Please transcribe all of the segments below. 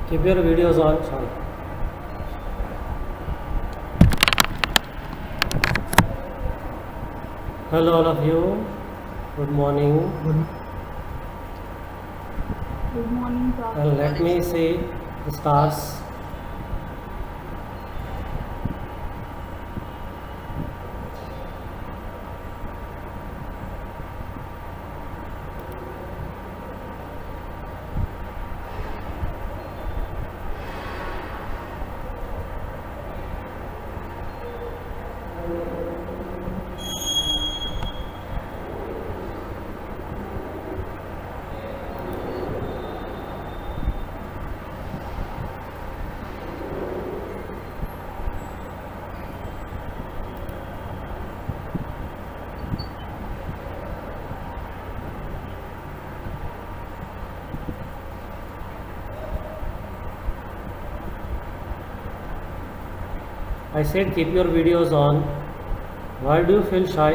Keep your videos on. Sorry. Hello, all of you. Good morning. Good morning, Prof. And let me see the stars. I said keep your videos on. Why do you feel shy?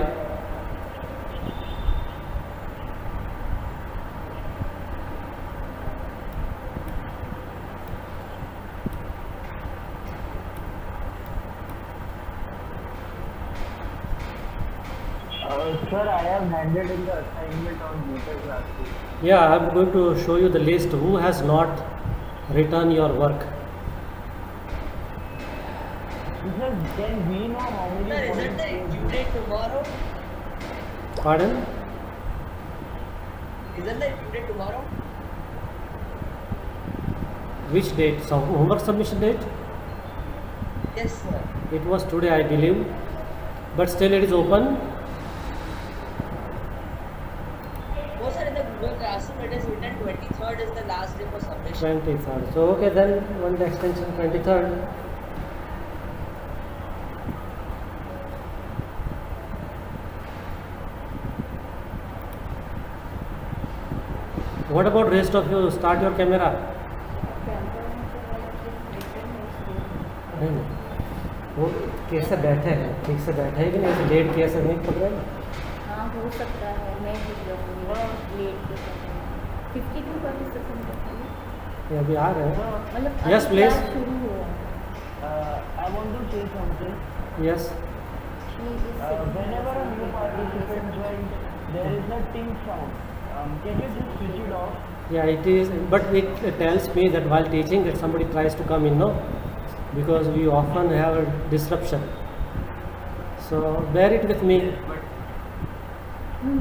Sir, I have handed in the assignment on data classes. Yeah, I'm going to show you the list who has not written your work. Sir, can we know how many Sir, isn't points the due date tomorrow? Pardon? Isn't the due date tomorrow? Which date? So, homework submission date? Yes, sir. It was today, I believe. But still it is open. No, sir, in the Google Classroom it is written 23rd is the last day for submission. 23rd. So, okay, then one the extension 23rd. What about rest of you? Start your camera. नहीं वो कैसे बैठे हैं ठीक से बैठे हैं कि नहीं ऐसे लेट के ऐसे नहीं पड़ रहा है हाँ हो सकता है मैं भी जाऊँगी लेट के समय 52% ये अभी आ रहे हैं मतलब Yes, अभी please. क्लास शुरू हुआ I want to say something. Yes Whenever a new participant joins, there is a ting sound. Can you just switch it off? Yeah, it is, but it tells me that while teaching that somebody tries to come in, no, because we often have a disruption. So bear it with me.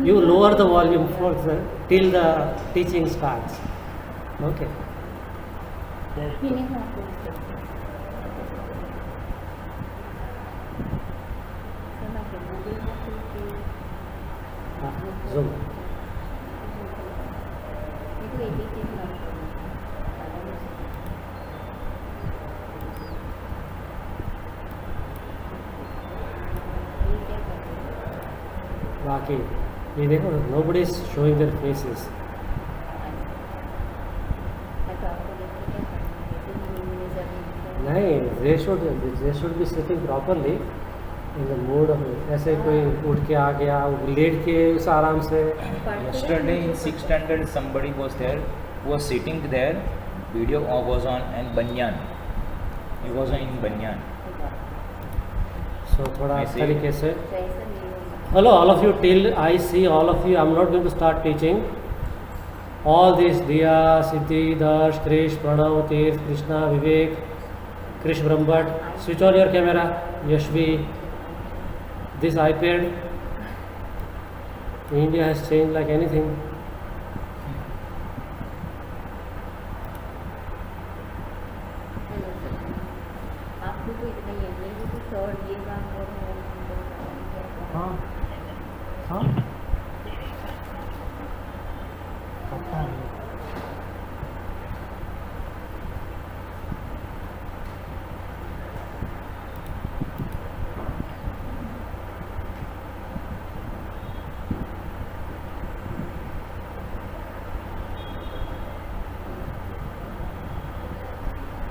You lower the volume for till the teaching starts. Okay. Yes. मैंने हाँ कोई सकता सुना के Google में खुल के Zoom. ये तो एक ही चीज़ ना ये क्या करते हैं बाकी ये देखो nobody is showing their faces. तो आपको देख के क्या करना है तो मिनिमलिज्म नहीं they should be sitting properly in the mood of ऐसे कोई उठ के आ गया लेट के उस आराम से Yesterday in 6th standard somebody was there who was sitting there, video was on and Banyan. He was in Banyan. so थोड़ा I इस see. तरीके से ऐसा नहीं होगा hello all of you till I see all of you I'm not going to start teaching all these Diya, Siddhi, Darsh, Krish, Pranav, Tirth, Krishna, Vivek, Krish Brahmbhat switch on your camera Yashvi this iPad India has changed like anything आपको कोई इतना ये नहीं है कि sir ये काम कर रहे हैं हाँ हाँ पता नहीं.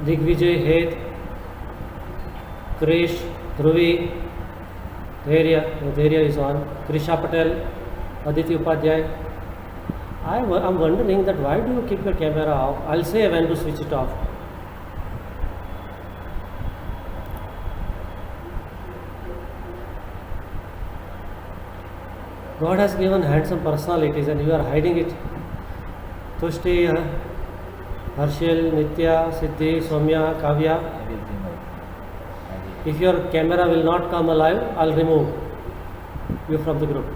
Digvijay, Heath, Krish, Dhruvi, Dhairya is on, Krisha Patel, Aditi Upadhyay. I'm wondering that why do you keep your camera off? I'll say when to switch it off. God has given handsome personalities and you are hiding it. Tushti, Harshil, Nitya, Siddhi, Soumya, Kavya. I will remove. I will. If your camera will not come alive, I'll remove you from the group.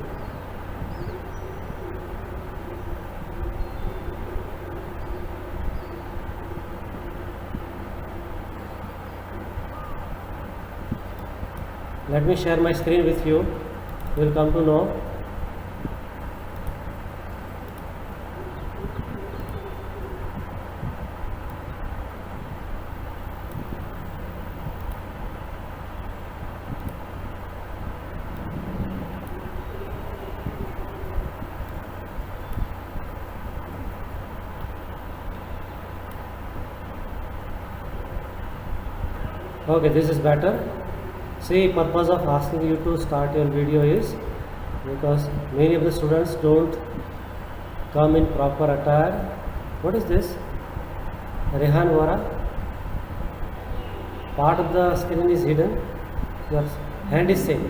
Let me share my screen with you. You will come to know. Okay, this is better. See, purpose of asking you to start your video is because many of the students don't come in proper attire. What is this? Rehan Vora. Part of the screen is hidden. Your hand is same.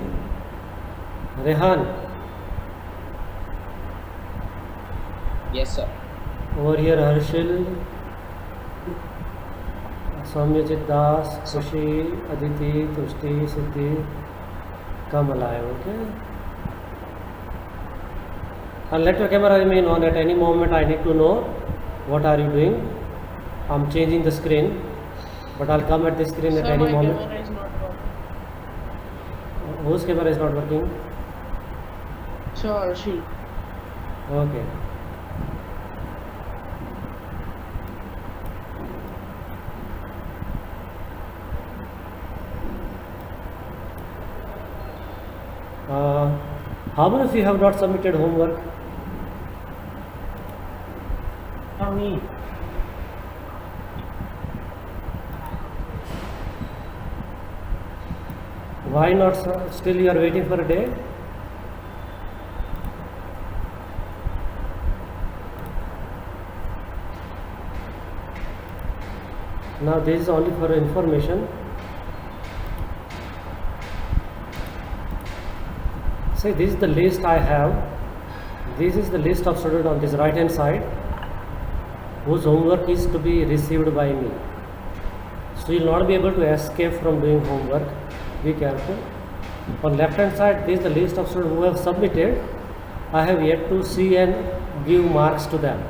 Rehan. Yes, sir. Over here, Harshil, Soumyajit Das, Kushi, Aditi, Tushti, Siddhi, come alive, okay? And let your camera remain on. At any moment I need to know what are you doing. I'm changing the screen, but I'll come at the screen at any moment. Camera is not working. Whose camera is not working? Sure, she. Okay. How many of you have not submitted homework? Me. Why not, sir? Still you are waiting for a day? Now this is only for information. See, this is the list I have. This is the list of students on this right hand side whose homework is to be received by me. So you will not be able to escape from doing homework. Be careful. On left hand side, this is the list of students who have submitted. I have yet to see and give marks to them.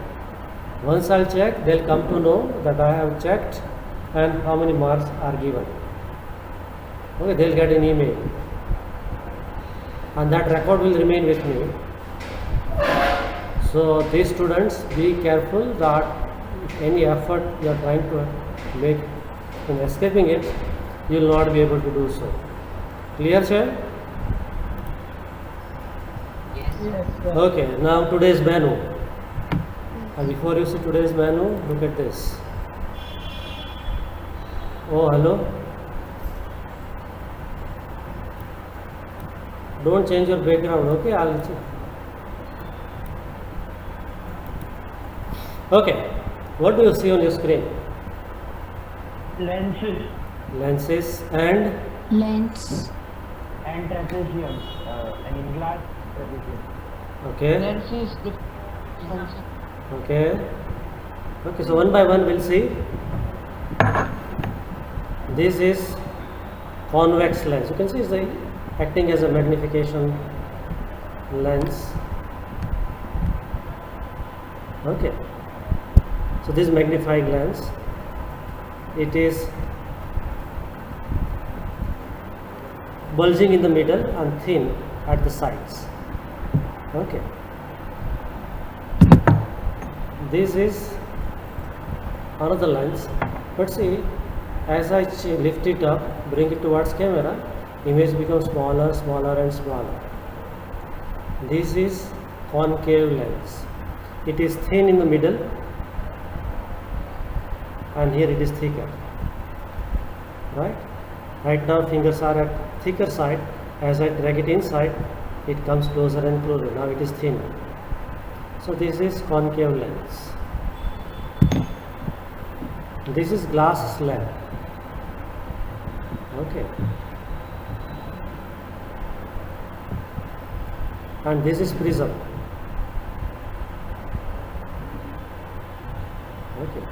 Once I'll check, they'll come to know that I have checked and how many marks are given. Okay, they'll get an email. And that record will remain with me. So these students, be careful that if any effort you are trying to make in escaping it, you will not be able to do so. Clear, sir? Yes, sir. Okay, now today's menu. And before you see today's menu, look at this. Oh, hello. Don't change your background, okay? Okay, what do you see on your screen? Lenses Lenses and Lens. and trapezium. I mean glass trapezium. okay, Lens is the okay, okay. So one by one we'll see. This is convex lens. You can see it's acting as a magnification lens. Okay. So this magnifying lens, it is bulging in the middle and thin at the sides. Okay. This is another lens, but see, as I lift it up, bring it towards camera, image becomes smaller, smaller and smaller. This is concave lens. It is thin in the middle and here it is thicker. Right now fingers are at thicker side. As I drag it inside, it comes closer and closer. Now it is thin. So this is concave lens. This is glass slab. Okay. and this is prism. Okay.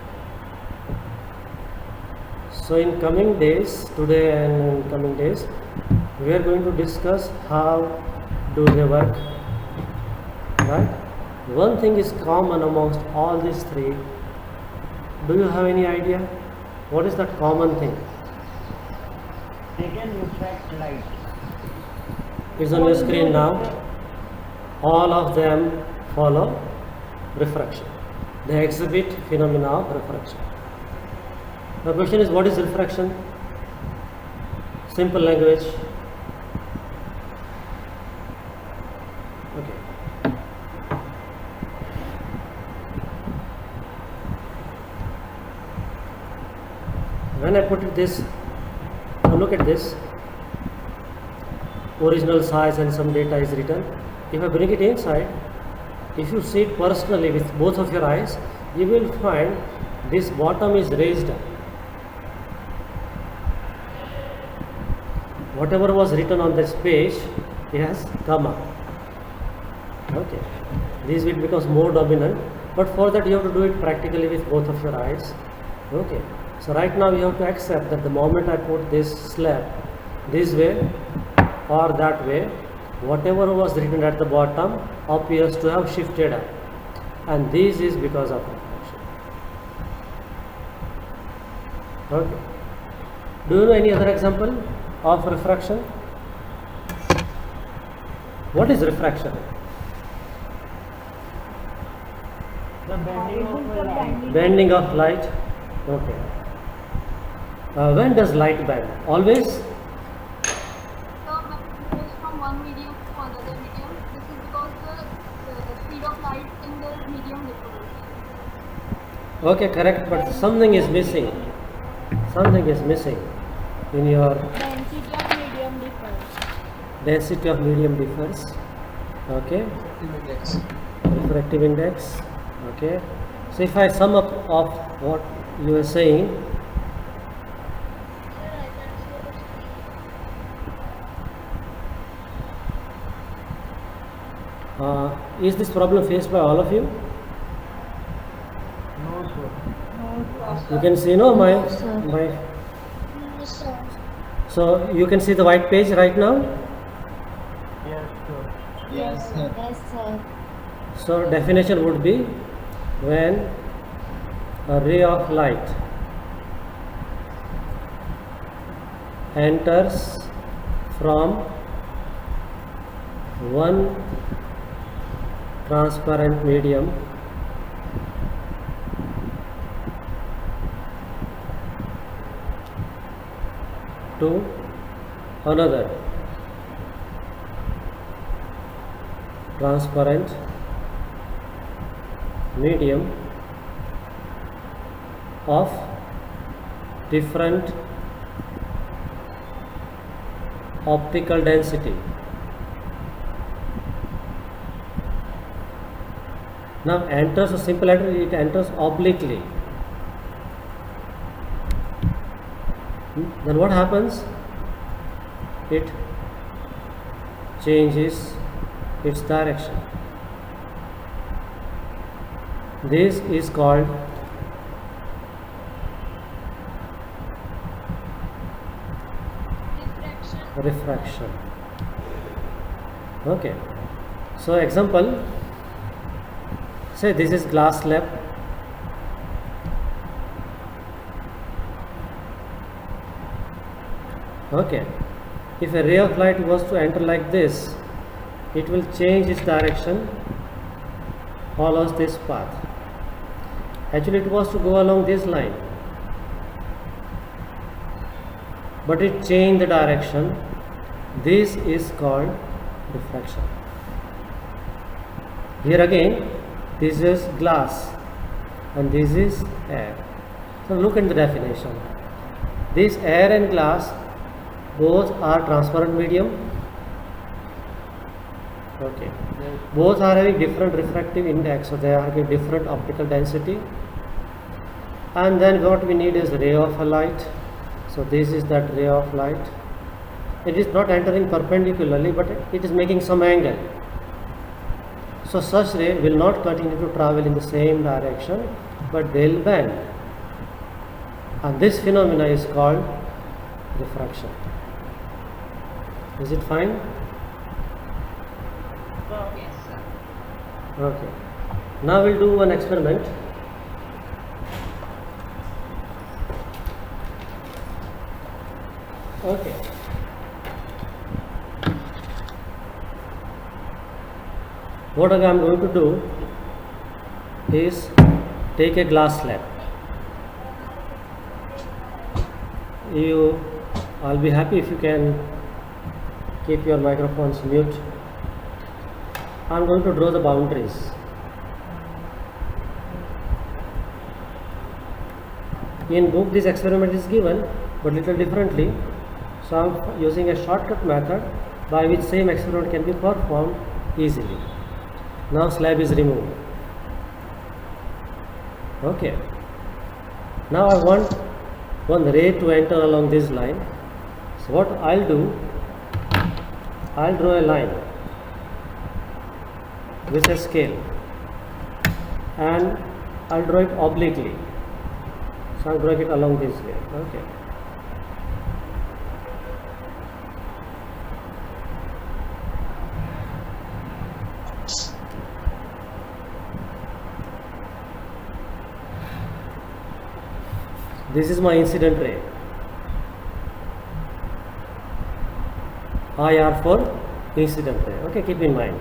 So in coming days, today and in coming days, we are going to discuss how do they work, right? One thing is common amongst all these three. Do you have any idea? What is that common thing? They can refract light. It's on your screen now. All of them follow refraction. They exhibit phenomena of refraction. The question is, what is refraction? Simple language. Okay. When I put it this, now look at this. Original size and some data is written. If I bring it inside, if you see it personally with both of your eyes, you will find this bottom is raised up. Whatever was written on this page, it has come up. Okay. This will becomes more dominant, but for that you have to do it practically with both of your eyes. Okay. So right now you have to accept that the moment I put this slab this way or that way, whatever was written at the bottom appears to have shifted up, and this is because of refraction. Okay. Do you know any other example of refraction? What is refraction? The bending of a light. Bending of light. Okay. When does light bend? Always? So when it goes from one medium to another medium, this is because the speed of light in the medium differs. Okay, correct, but something is missing. Something is missing in your Density of medium differs. density of medium differs. Okay. Refractive index. Okay. So if I sum up of what you are saying, is this problem faced by all of you? No, sir. You can see, no, my. So you can see the white page right now. Yes, sir. Yes, sir. So definition would be when a ray of light enters from one transparent medium to another transparent medium of different optical density. Now enters a simple letter, it enters obliquely. Then what happens? It changes its direction. This is called refraction. Okay. So example, say this is glass slab. Okay. If a ray of light was to enter like this, it will change its direction, follows this path. Actually it was to go along this line, but it changed the direction. This is called refraction. Here again, this is glass and this is air. So look at the definition. This air and glass both are transparent medium. Okay. Both are having different refractive index, so they are having different optical density. And then what we need is ray of a light. So this is that ray of light. It is not entering perpendicularly, but it is making some angle. So such ray will not continue to travel in the same direction, but they will bend. And this phenomena is called refraction. Is it fine? Yes, sir. Okay. Now we'll do one experiment. Okay. What I am going to do is take a glass slab. I'll be happy if you can keep your microphones mute. I'm going to draw the boundaries. In book this experiment is given, but little differently. So I'm using a shortcut method by which same experiment can be performed easily. Now slab is removed. Okay. Now I want one ray to enter along this line. So what I'll do, I'll draw a line with a scale and I'll draw it obliquely. So I'll draw it along this way. Okay. This is my incident ray. IR for incident ray. Okay, keep in mind.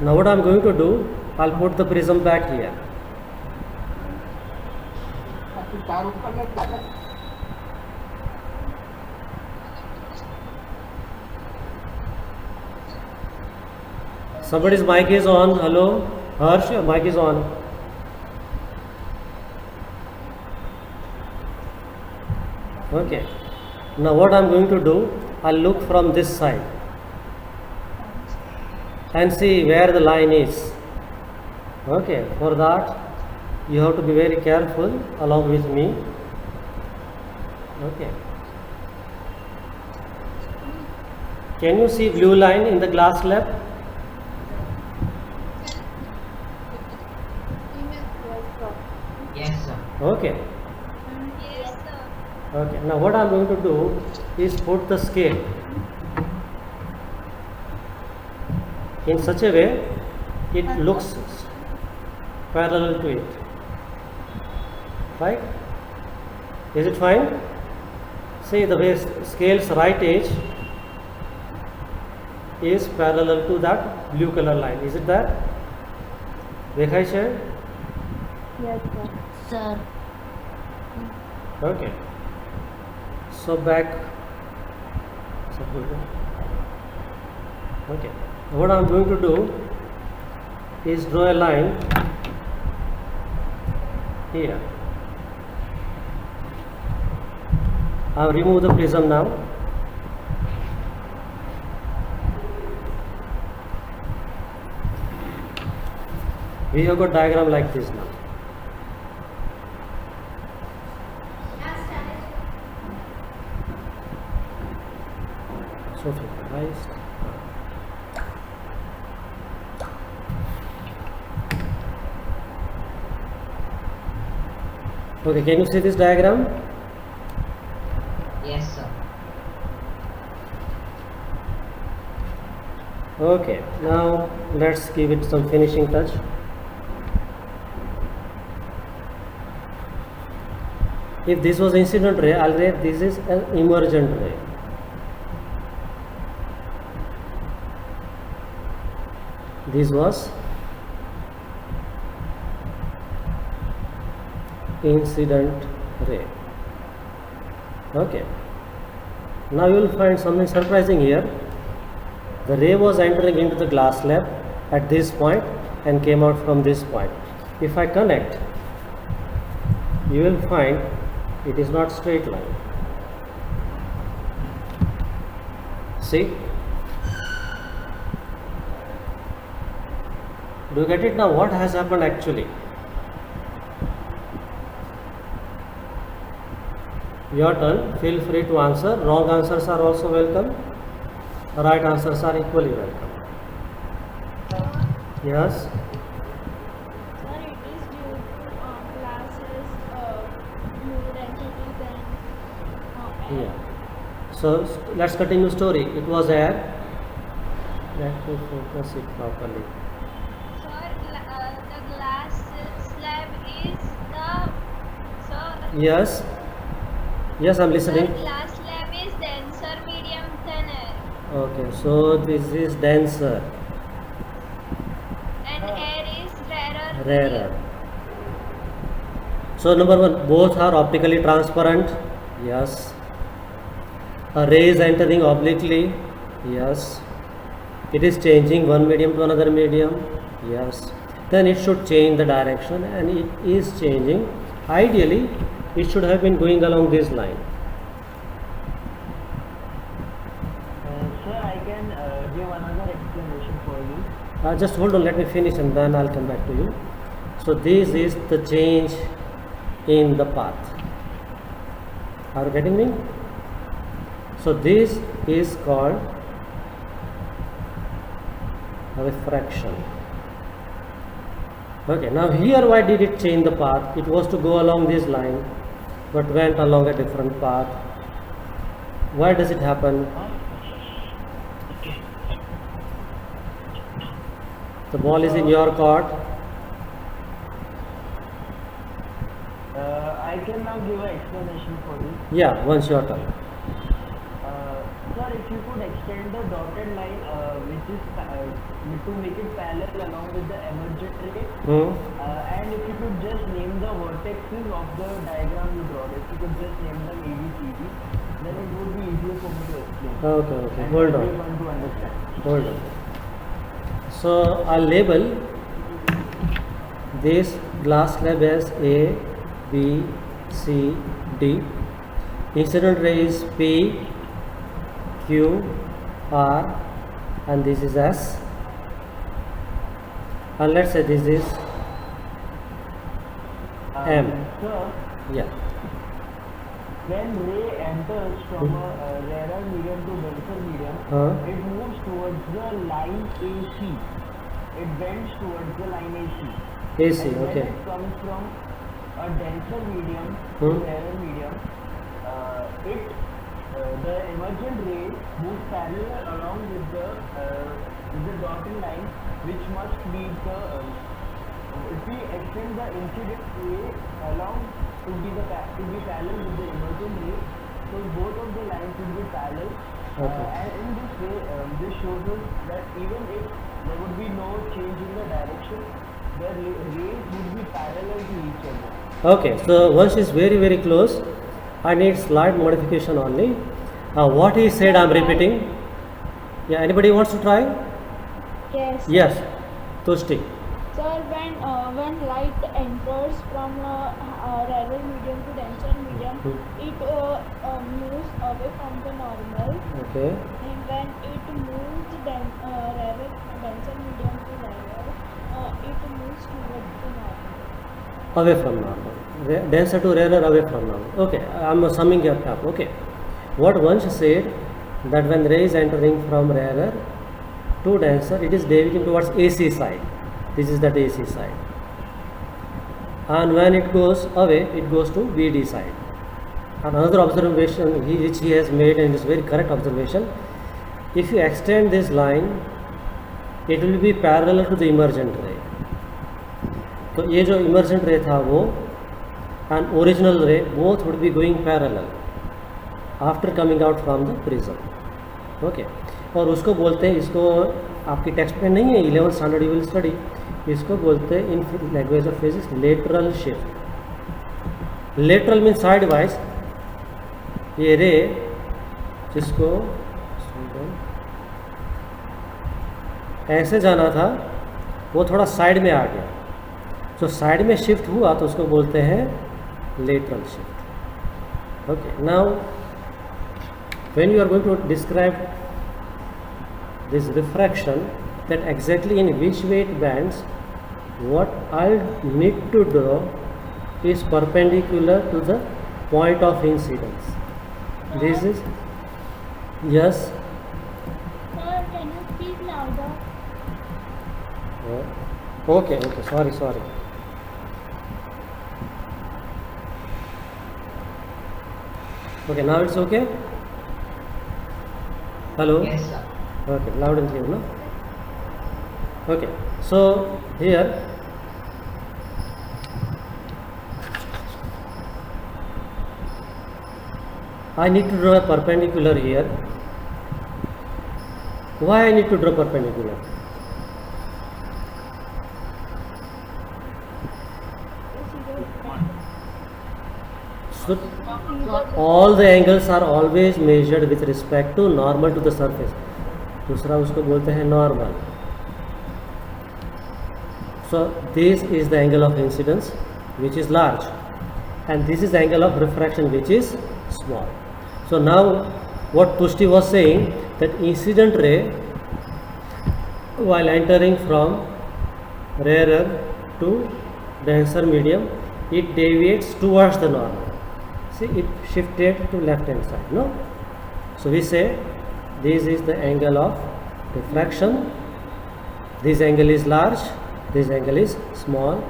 Now what I am going to do, I'll put the prism back here. Somebody's mic is on. Hello, Harsh, your mic is on. Okay. Now what I am going to do, I'll look from this side and see where the line is. Okay. For that, you have to be very careful along with me. Okay. Can you see blue line in the glass slab? Yes, sir. Okay. Yes, sir. Okay. Now what I am going to do is put the scale in such a way it looks parallel to it. Right? Is it fine? See, the way scale's right edge is parallel to that blue color line. Is it that? Dekhai chhe? Yes, sir. Okay. So back. Okay. What I am going to do is draw a line here. I will remove the prism now. We have got diagram like this now. So right. Okay, can you see this diagram? Yes, sir. Okay, now let's give it some finishing touch. If this was incident ray, I'll write this is an emergent ray. This was incident ray. Okay. Now you will find something surprising here. The ray was entering into the glass slab at this point and came out from this point. If I connect, you will find it is not straight line. See? Do you get it now? What has happened actually? Your turn. Feel free to answer. Wrong answers are also welcome. Right answers are equally welcome. Yes. Sir, it is due to classes, more density than air. Yeah. So let's continue story. It was air. Let me focus it properly. Sir, the glass slab is the sir. Yes. Yes, I'm Sir, listening. glass slab is denser, medium, than air, Okay. So this is denser, and air is rarer. rarer. So number one, both are optically transparent. Yes. A ray is entering obliquely. Yes. It is changing one medium to another medium. Yes. Then it should change the direction, and it is changing. Ideally, it should have been going along this line. Sir, I can give another explanation for you. Just hold on, let me finish and then I'll come back to you. So this is the change in the path. Are you getting me? So this is called refraction. Okay, now here why did it change the path? It was to go along this line but went along a different path. Why does it happen? The ball is in your court. I can now give an explanation for you. Yeah, once your turn. Sir, if you could extend the dotted line, which is to make it parallel along with the emergent ray, and if you could just name the vertexes of the diagram you draw, if you could just name them ABCD, then it would be easier for me to explain. Okay, And hold on. everyone to understand. Hold on. So I'll label this glass slab as A, B, C, D. Incident ray is P, Q, R, and this is S. And let's say this is M. Sir, Yeah. when ray enters from a rarer medium to denser medium, it moves towards the line AC. It bends towards the line AC. AC, And okay. when it comes from a denser medium to rarer medium, the emergent ray moves parallel along with the dotted line, which must be the if we extend the incident ray along to be parallel with the emergent ray, so both of the lines will be parallel. Okay. And in this way, this shows us that even if there would be no change in the direction, the rays would be parallel to each other. Okay, so once is very very close. I need slight modification only. What he said I'm repeating. Yeah, anybody wants to try? Yes. Yes. Tushti. Sir, when light enters from rarer medium to denser medium, it moves away from the normal, Okay. and when it moves rarer denser medium to rarer, it moves towards the normal. Away from normal. Denser to rarer, away from normal. Okay, I'm summing it up. Okay. What Vansh said that when ray is entering from rarer to denser, it is deviating towards AC side. This is the AC side. And when it goes away, it goes to BD side. Another observation which he has made, and it's very correct observation, if you extend this line, it will be parallel to the emergent ray. तो ये जो emergent ray था वो and original ray both would be going parallel after coming out from the prism. Okay. और उसको बोलते हैं, इसको आपकी टेक्स्ट में नहीं है, 11th standard you will study, इसको बोलते हैं in language of physics lateral shift. Lateral mean side wise. ये रे जिसको ऐसे जाना था वो थोड़ा साइड में आ गया, जो साइड में शिफ्ट हुआ तो उसको बोलते हैं lateral shift. Okay. Now when you are going to describe this refraction, that exactly in which way it bends, what I'll need to draw is perpendicular to the point of incidence. This is, yes, Sir, can you speak louder? Okay, sorry. Okay, now it's okay? Hello? Yes, sir. Okay, loud and clear, no? Okay, so here I need to draw a perpendicular here. Why I need to draw perpendicular? So all the angles are always measured with respect to normal to the surface. दूसरा उसको बोलते हैं normal. So this is the angle of incidence which is large, and this is the angle of refraction which is small. So now what Tushti was saying, that incident ray while entering from rarer to denser medium, it deviates towards the normal. See, it shifted to left hand side, no? So we say this is the angle of refraction, this angle is large, this angle is small,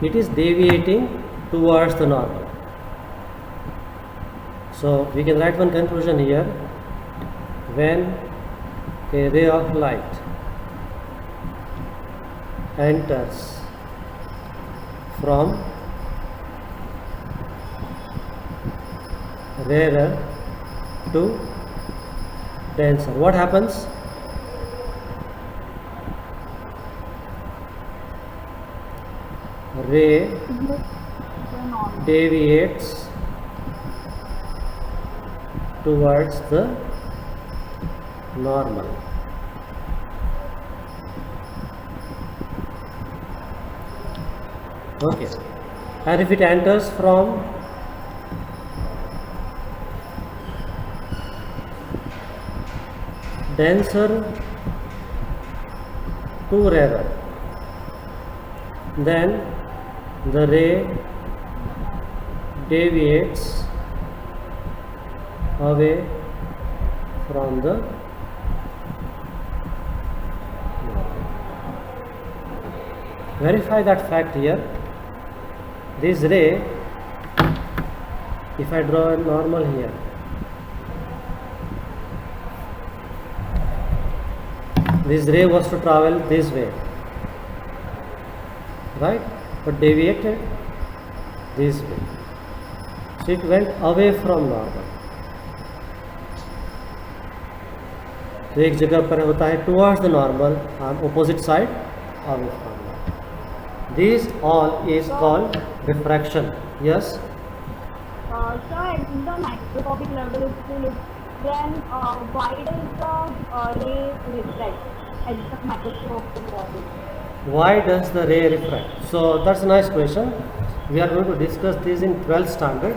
it is deviating towards the normal. So we can write one conclusion here: when a ray of light enters from rarer to denser, what happens? Ray deviates towards the normal. Okay, and if it enters from denser to rarer, then the ray deviates away from the normal. Verify that fact here. This ray, if I draw a normal here, this ray was to travel this way, right? But deviated this way. So it went away from normal. तो एक जगह पर होता है towards the normal, on opposite side away from normal. This all is called refraction. Yes. So in the microscopic level, if you look, then why does the ray reflect at the microscopic level? Why does the ray refract? So that's a nice question. We are going to discuss this in 12th standard,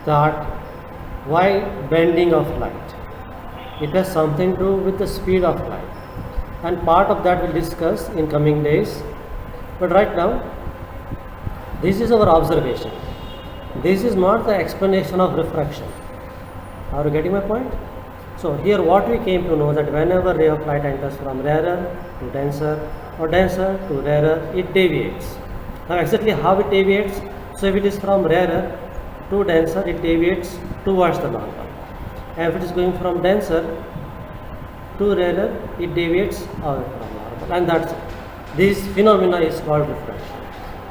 that why bending of light. It has something to do with the speed of light, and part of that we'll discuss in coming days. But right now, this is our observation. This is not the explanation of refraction. Are you getting my point? So here what we came to know, that whenever ray of light enters from rarer to denser or denser to rarer, it deviates. Now exactly how it deviates? So if it is from rarer to denser, it deviates towards the normal. And if it is going from denser to rarer, it deviates away from normal. And that's it. This phenomena is called refraction.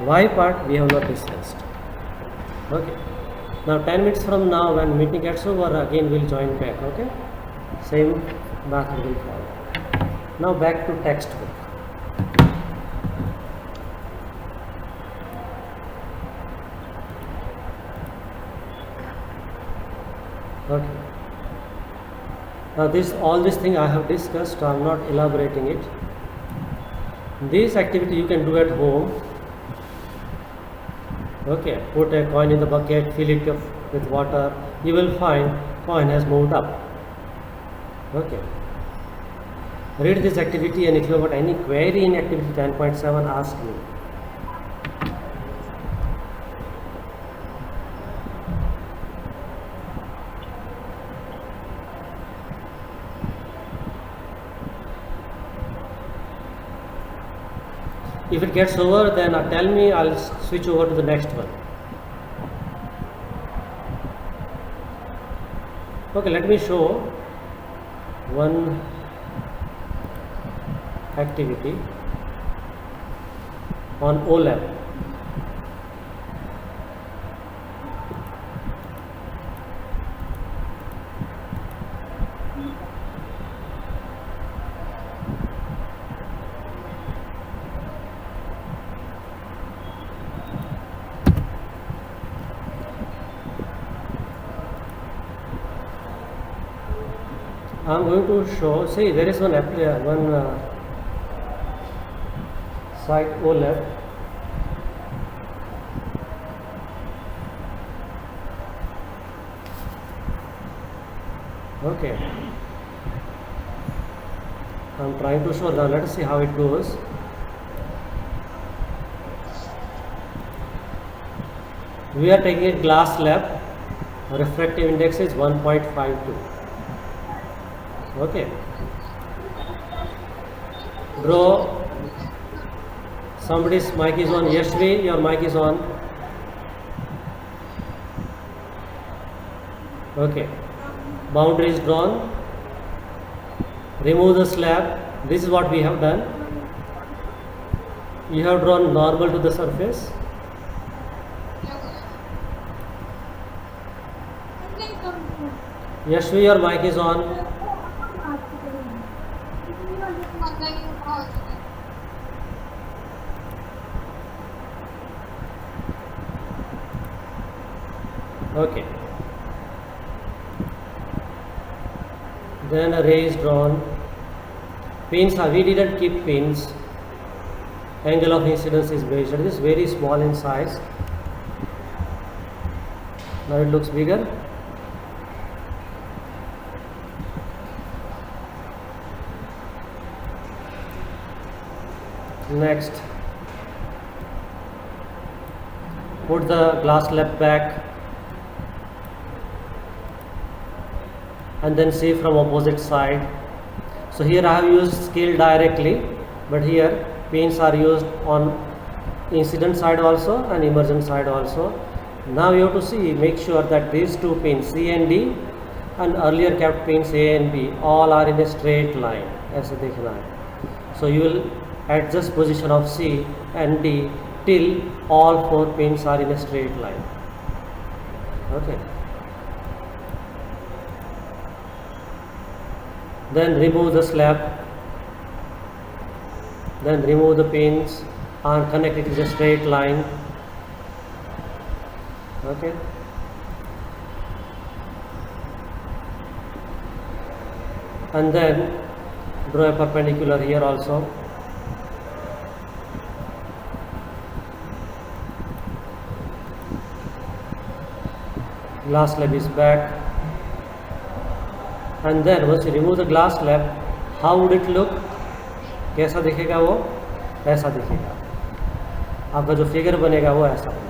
Why part we have not discussed. Okay. Now 10 minutes from now, when meeting gets over, again we'll join back. Okay. Same method will follow. Now back to textbook. Okay. Now all this thing I have discussed, I am not elaborating it. This activity you can do at home. Okay, put a coin in the bucket, fill it up with water, you will find coin has moved up. Okay. Read this activity, and if you have got any query in activity 10.7, ask me. If it gets over, then tell me, I'll switch over to the next one. Okay, let me show one activity on OLAP. I am going to show, see there is one site OLAP. Okay, I am trying to show. Now let us see how it goes. We are taking a glass lab, refractive index is 1.52. Okay, draw. Somebody's mic is on. Yashvi, your mic is on. Okay, boundary is drawn. Remove the slab. This is what we have done. You have drawn normal to the surface. Yashvi, your mic is on. Okay, then a ray is drawn. Pins are, we didn't keep pins. Angle of incidence is measured. This is very small in size. Now it looks bigger. Next, put the glass lab back and then see from opposite side. So here I have used scale directly, but here pins are used on incident side also and emergent side also. Now you have to see, make sure that these two pins C and D and earlier kept pins A and B all are in a straight line. ऐसे देखना है. So you will adjust position of C and D till all four pins are in a straight line. Okay. Then remove the slab. Then remove the pins and connect it in a straight line. Okay. And then draw a perpendicular here also. Glass slab is back. And then once you remove the glass slab, how would it look? कैसा दिखेगा वो? ऐसा दिखेगा. आपका जो figure बनेगा वो ऐसा बनेगा.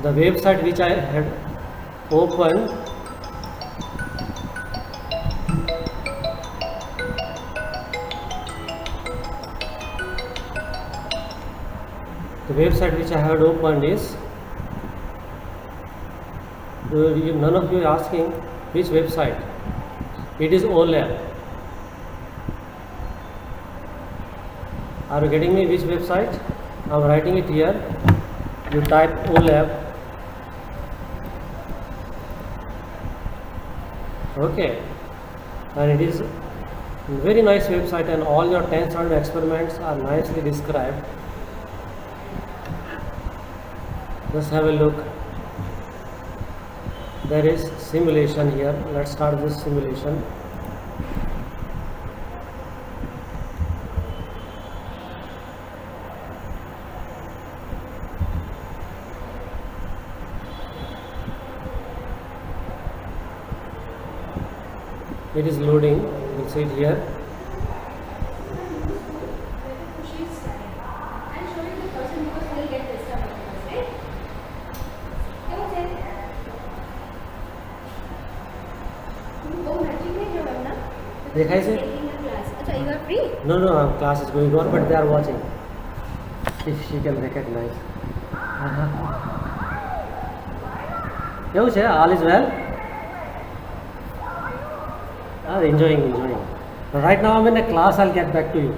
The website which I had opened, is, none of you are asking which website. It is OLAP. Are you getting me which website? I am writing it here. You type OLAP. Okay, and it is very nice website and all your 10 standard experiments are nicely described. Just have a look. There is simulation here. Let's start this simulation. It is loading. You see it here. देखा इसे? Acha, you are free? No, class is going on, but they are watching. If she can recognize. કેવું છે? All is well? Enjoying. Right now I'm in a class, I'll get back to you.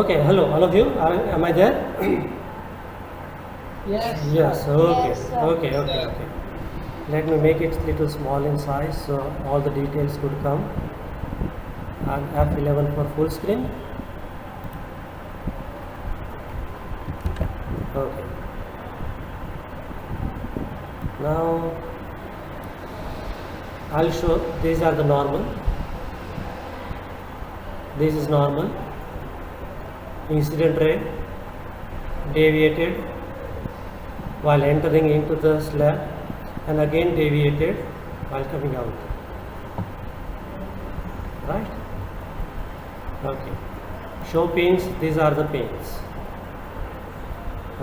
Okay, hello, all of you. Am I there? Yes. Yes, okay. Yes, sir. Okay. Let me make it little small in size so all the details could come. And F11 for full screen. Okay. Now I'll show these are the normal. This is normal. Incident ray deviated while entering into the slab and again deviated while coming out. Right? Okay. Show pins, these are the pins.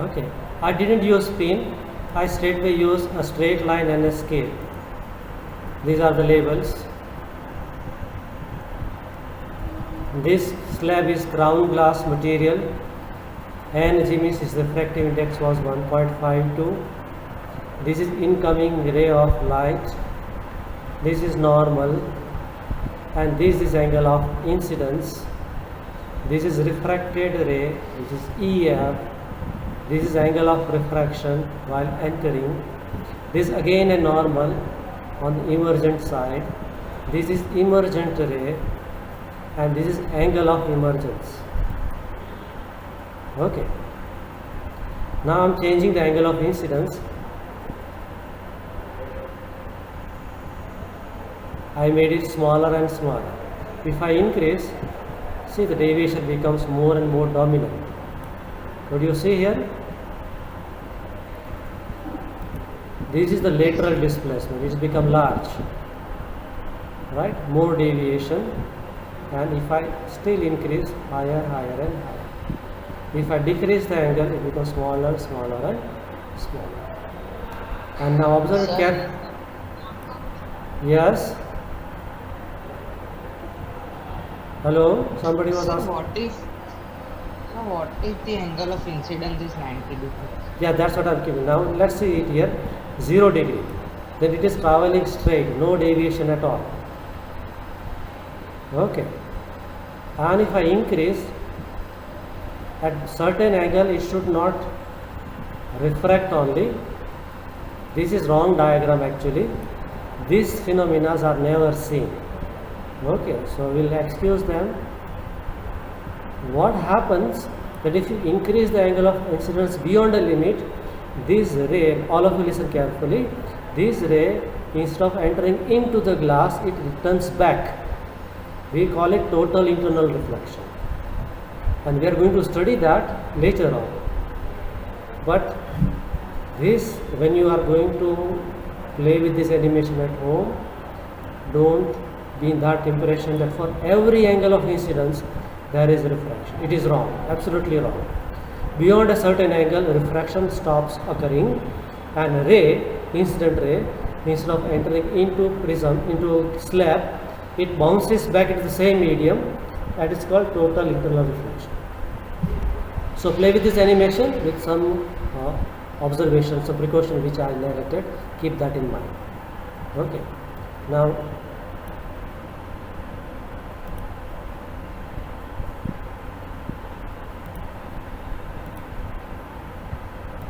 Okay. I didn't use pin, I straightway use a straight line and a scale. These are the labels. This slab is crown glass material and Jimmy's refractive index was 1.52. This is incoming ray of light. This is normal and this is angle of incidence. This is refracted ray, which is EF. This is angle of refraction while entering. This again a normal on the emergent side. This is emergent ray and this is angle of emergence. Okay. Now I am changing the angle of incidence. I made it smaller and smaller. If I increase, see the deviation becomes more and more dominant. What do you see here? This is the lateral displacement, it's become large, right? More deviation, and if I still increase, higher and higher. If I decrease the angle, it becomes smaller and smaller. And now observe it carefully. Yes? Hello? Somebody was asking. What if the angle of incidence is 90 degrees? Yeah, that's what I'm giving. Now let's see it here. 0 degree. Then it is traveling straight, no deviation at all. Okay. And if I increase, at certain angle it should not refract only. This is wrong diagram actually. These phenomena are never seen. Okay, so we'll excuse them. What happens that if you increase the angle of incidence beyond a limit, this ray, all of you listen carefully, this ray instead of entering into the glass, it returns back. We call it total internal reflection. And we are going to study that later on. But this, when you are going to play with this animation at home, don't be in that impression that for every angle of incidence there is refraction. It is wrong, absolutely wrong. Beyond a certain angle, refraction stops occurring, and ray, incident ray, instead of entering into prism, into slab, it bounces back into the same medium. That is called total internal reflection. So play with this animation with some observations, some precaution which I narrated. Keep that in mind. Okay. Now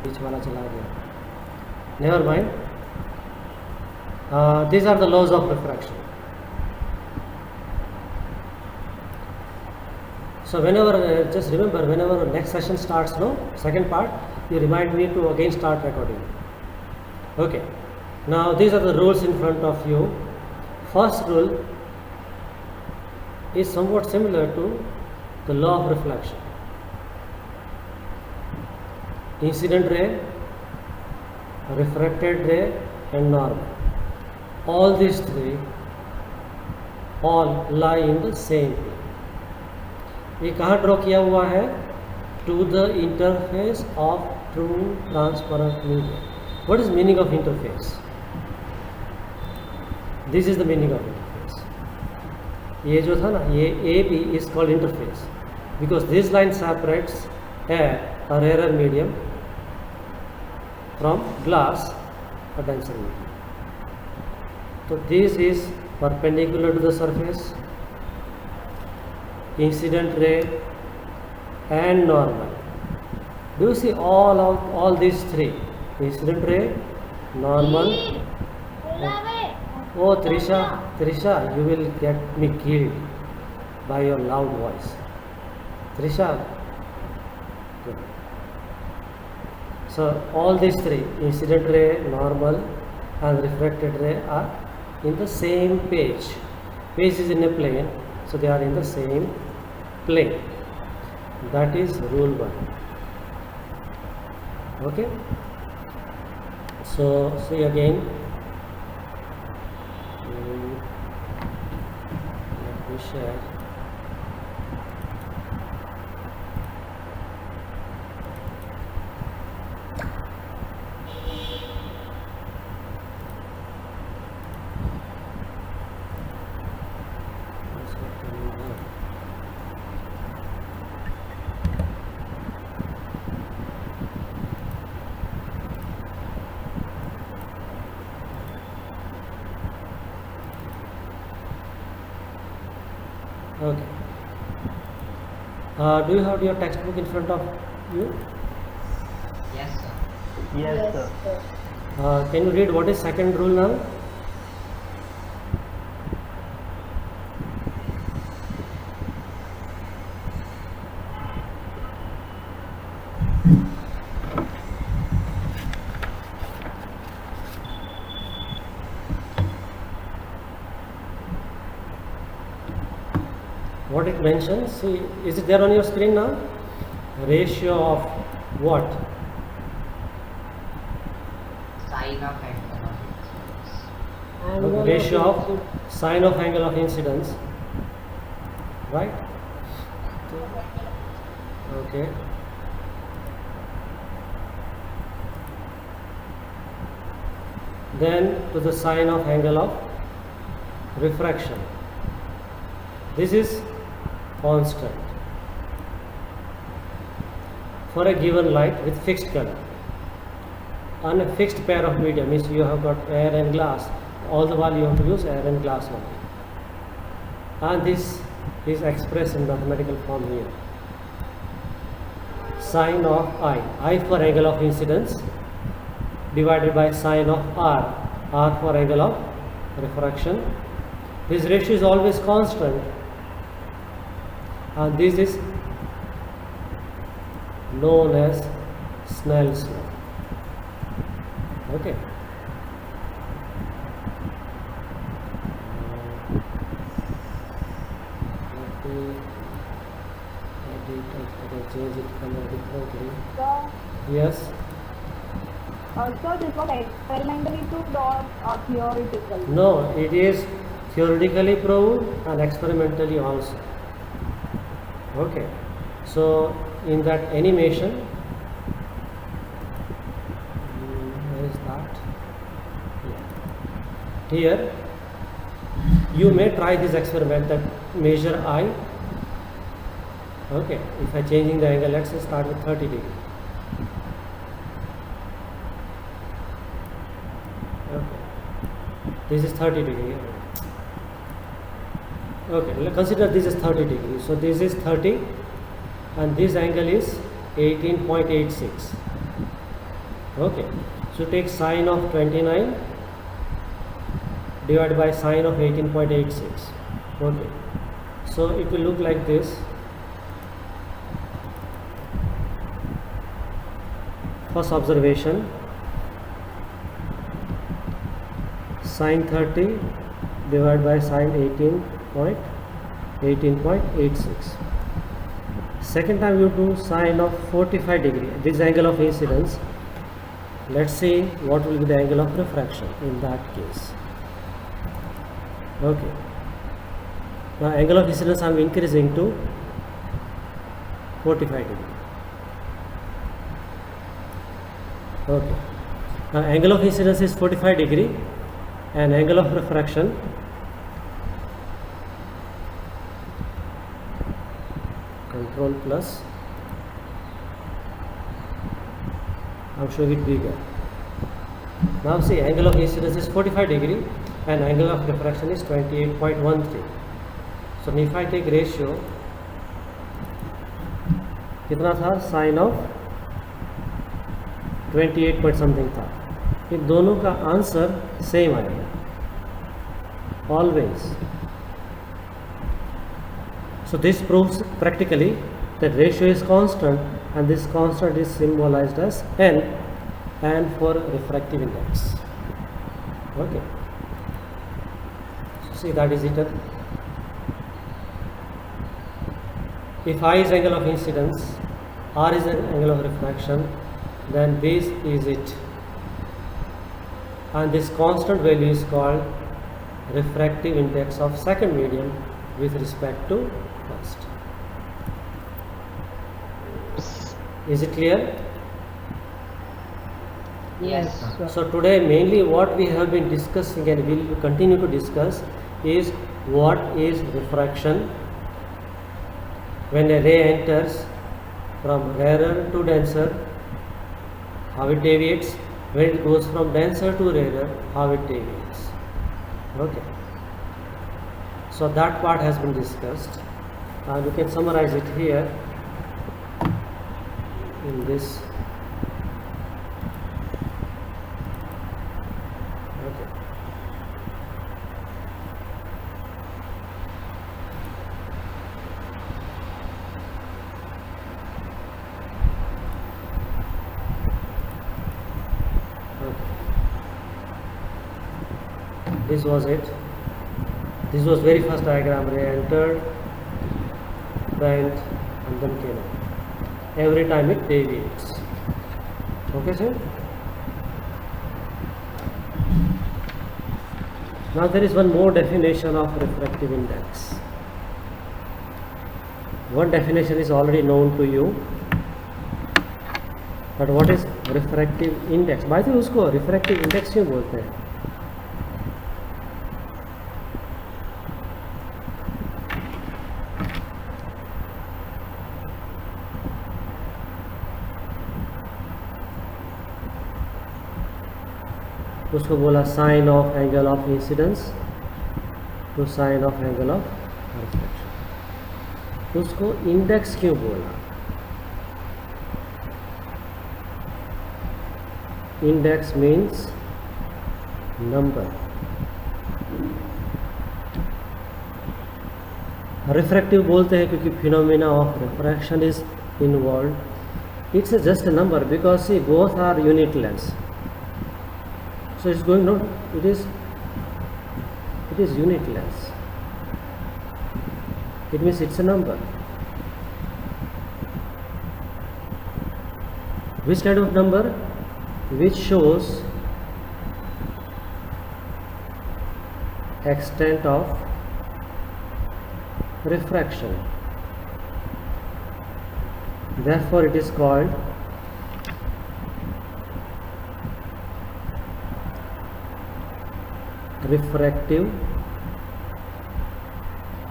which wala chala gaya? Never mind. These are the laws of refraction. So whenever, just remember, whenever next session starts, no, second part, you remind me to again start recording. Okay. Now these are the rules in front of you. First rule is somewhat similar to the law of reflection. Incident ray, refracted ray and normal. All these three all lie in the same plane. ये कहाँ draw किया हुआ है? To the interface of true transparent media. What is meaning of interface? This is the meaning of interface. ये जो था ना, ये A B is called interface because this line separates air or error medium from glass or denser medium. So this is perpendicular to the surface, incident ray and normal. Do you see all these three? Incident ray, normal. Oh Trisha, you will get me killed by your loud voice. Trisha. Good. So all these three, incident ray, normal and refracted ray, are in the same page. Page is in a plane, so they are in the same plane. That is rule 1. Okay. So see again. Let me share. Okay. Do you have your textbook in front of you? Yes, sir. Yes, sir. Can you read what is second rule now? What it mentions, see, is it there on your screen now? Ratio of what? Sine of angle of incidence. Okay, ratio of sine of angle of incidence, right? Okay. Then to the sine of angle of refraction. This is constant for a given light with fixed color on a fixed pair of media, means you have got air and glass, all the while you have to use air and glass only, and this is expressed in mathematical form here. Sine of I for angle of incidence divided by sine of R for angle of refraction. This ratio is always constant, and this is known as Snell's law. Okay. Let me edit, I can change it color differently. Yes. So this was experimentally proved or theoretical? No, it is theoretically proved and experimentally also. Okay. So in that animation, where is that? Yeah. Here you may try this experiment, that measure I. Okay, if I changing the angle, let's say start with 30 degree. Okay, this is 30 degree. Okay, consider this is 30 degree. So this is 30 and this angle is 18.86. Okay, so take sine of 29 divided by sine of 18.86. Okay, so it will look like this. First observation, sine 30 divided by sine 18.86. Second time you do sine of 45 degree, this angle of incidence. Let's see what will be the angle of refraction in that case. Okay, now angle of incidence I am increasing to 45 degree. Okay, now angle of incidence is 45 degree an angle of refraction control plus, I'm showing it bigger. Now see, angle of incidence is 45 degree and angle of refraction is 28.13. So if I take ratio, कितना था, sign of 28 point something था. इन दोनों का answer same आएगा always. So this proves practically that ratio is constant and this constant is symbolized as n and for refractive index. Okay. So see, that is it. If I is angle of incidence, R is an angle of refraction, then this is it. And this constant value is called refractive index of second medium with respect to first. Is it clear? Yes, sir. So today mainly what we have been discussing and will continue to discuss is what is refraction, when a ray enters from rarer to denser, how it deviates, when it goes from denser to rarer, how it deviates. Okay. So that part has been discussed. We can summarize it here in this. Okay. This was it. This was very first diagram. Ray entered, bent, and then came out. Every time it deviates. Okay, sir? Now there is one more definition of refractive index. One definition is already known to you. But what is refractive index? by the way, उसको refractive index क्यों बोलते हैं? उसको बोला sine of angle of incidence to sine of angle of reflection. उसको index क्यों बोला? Index means number. Refractive बोलते हैं क्योंकि phenomena of refraction is involve. It's just a number because see both are unitless. So it's going no, it is unitless. It means it's a number. Which kind of number? Which shows extent of refraction. Therefore it is called refractive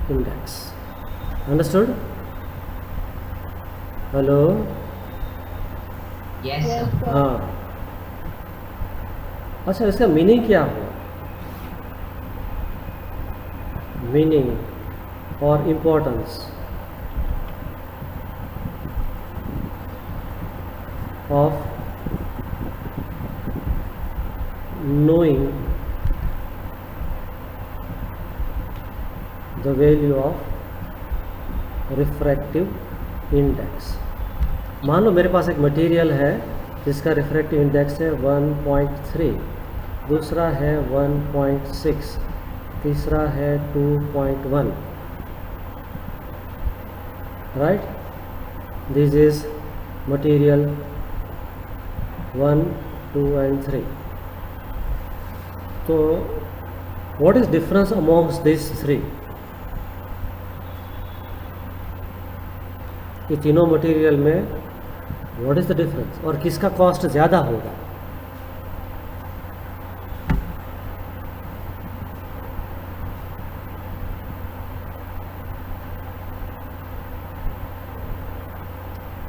index. Understood? Hello? Yes, sir. हाँ. अच्छा, इसका meaning क्या हुआ? Meaning और importance of knowing the value of refractive index. मान लो मेरे पास एक material है जिसका रिफ्रैक्टिव इंडेक्स है 1.3, दूसरा है 1.6, तीसरा है 2.1. Right? This is material 1, 2 and 3. तो what is difference amongst these three? ये तीनों मटेरियल में व्हाट इज द डिफरेंस और किसका कॉस्ट ज़्यादा होगा?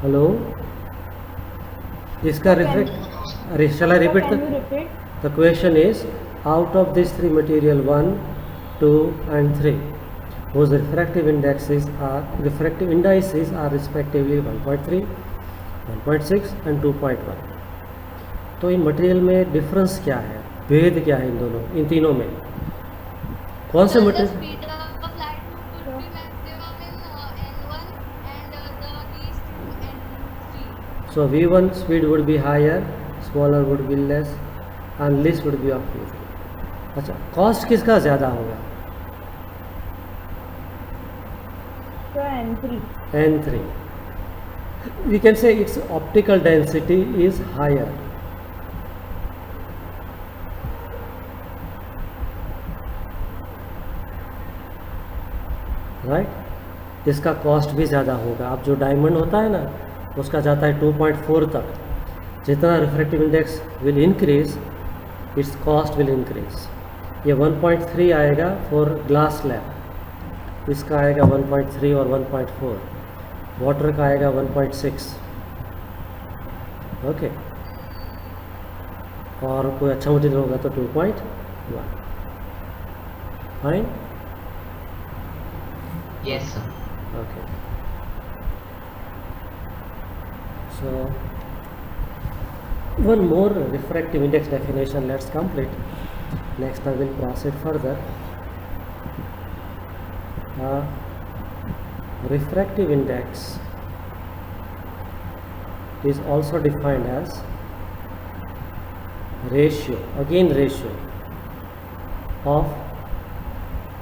Hello. इसका shall I repeat Can you repeat? the question is, out of these three material 1, 2 and 3, whose refractive indices are respectively 1.3, 1.6 and 2.1. तो इन material में डिफरेंस क्या है, भेद क्या है इन तीनों में? कौन से The material? speed of light would be maximum in N1 and the least in N3. So V1 speed would be higher, smaller would be less and least would be of V3. अच्छा, cost किसका ज़्यादा होगा? So N3. N3. We can say its optical density is higher. Right, इसका cost भी ज़्यादा होगा. अब जो डायमंड होता है ना, उसका जाता है 2.4 तक. जितना refractive index will increase, it's cost will increase. ये 1.3 आएगा फॉर ग्लास स्लैब, इसका आएगा 1.3 और 1.4. वाटर का आएगा 1.6. ओके, और कोई अच्छा मटेरियल होगा तो 2.1. Fine. Yes, sir. Okay. So one more refractive index definition let's complete. Next I will proceed further. Refractive index is also defined as ratio, again ratio of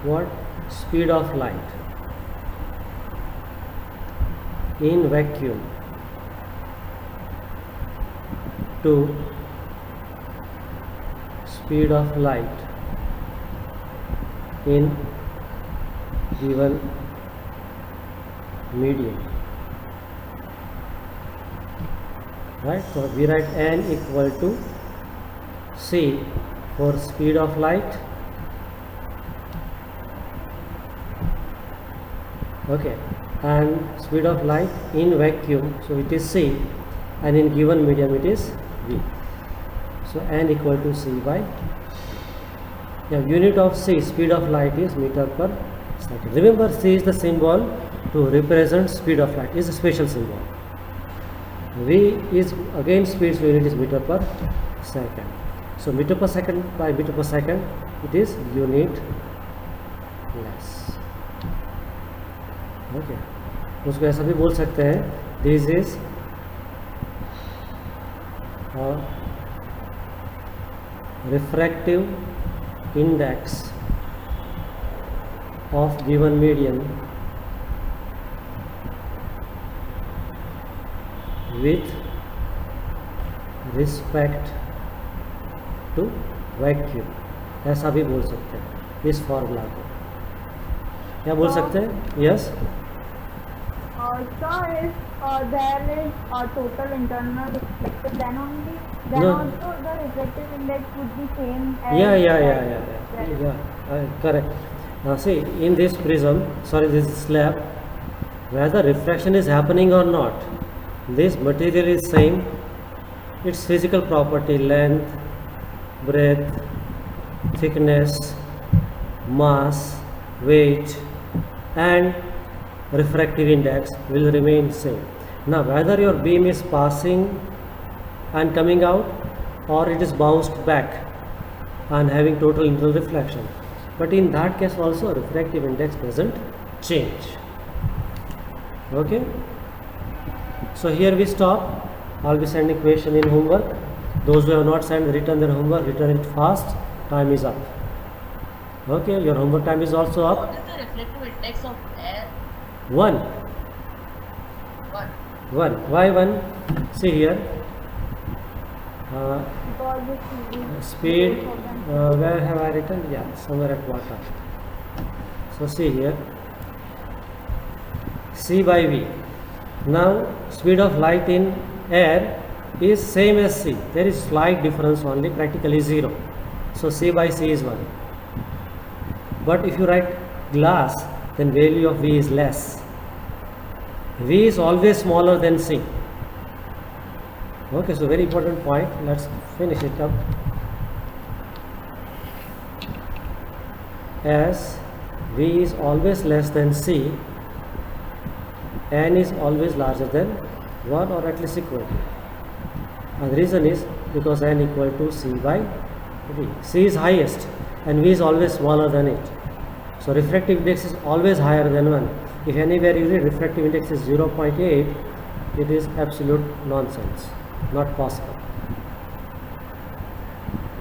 what? Speed of light in vacuum to speed of light in given medium. Right, so we write n equal to c for speed of light. Okay, and speed of light in vacuum, so it is c, and in given medium it is v. So n equal to c by, yeah, unit of c, speed of light is meter per second. Remember, c is the symbol to represent speed of light, is a special symbol. V is again speed, so unit is meter per second. So meter per second by meter per second, it is unit less. ओके, उसको ऐसा भी बोल सकते हैं, this is refractive index of given medium with respect to vacuum. ऐसा भी बोल सकते हैं इस फॉर्मूला को. क्या बोल सकते हैं? Yes. So if there is a total internal reflective, then No. also the reflective index would be same as Yeah. Correct. Now see, in this prism, this slab, whether refraction is happening or not, this material is same. Its physical property, length, breadth, thickness, mass, weight and refractive index will remain same. Now whether your beam is passing and coming out or it is bounced back and having total internal reflection, but in that case also refractive index doesn't change. Okay, so here we stop. I'll be sending question in homework. Those who have not sent, return their homework, return it fast. Time is up. Okay, your homework time is also up. What is the reflective index of air? 1. 1. Why 1? See here. because the Speed. Where have I written? Yeah, somewhere at bottom. So see here. C by V. Now speed of light in air is same as C. There is slight difference only, practically 0. So C by C is 1. But if you write glass, then value of V is less. V is always smaller than C. Okay, so very important point. Let's finish it up. As V is always less than C, N is always larger than 1 or at least equal to. And the reason is because N equal to C by V. C is highest and V is always smaller than it. So refractive index is always higher than 1. If anywhere you read refractive index is 0.8, it is absolute nonsense, not possible.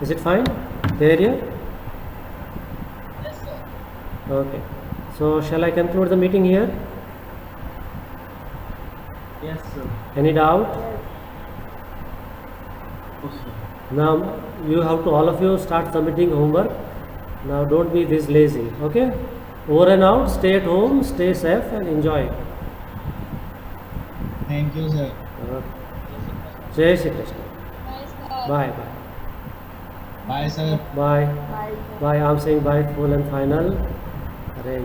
Is it fine? Clear here? Yes, sir. Okay. So shall I conclude the meeting here? Yes, sir. Any doubt? Yes, sir. Now you have to, all of you, start submitting homework. Now don't be this lazy. Okay? Over and out. Stay at home, stay safe and enjoy. Thank you, sir. Jai Shri Krishna. Nice. Bye bye. Bye, sir. Bye. Bye. Bye. I'm saying bye full and final. I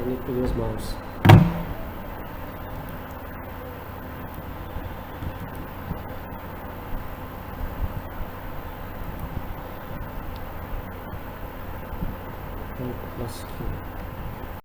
need to use mouse. Plus 2.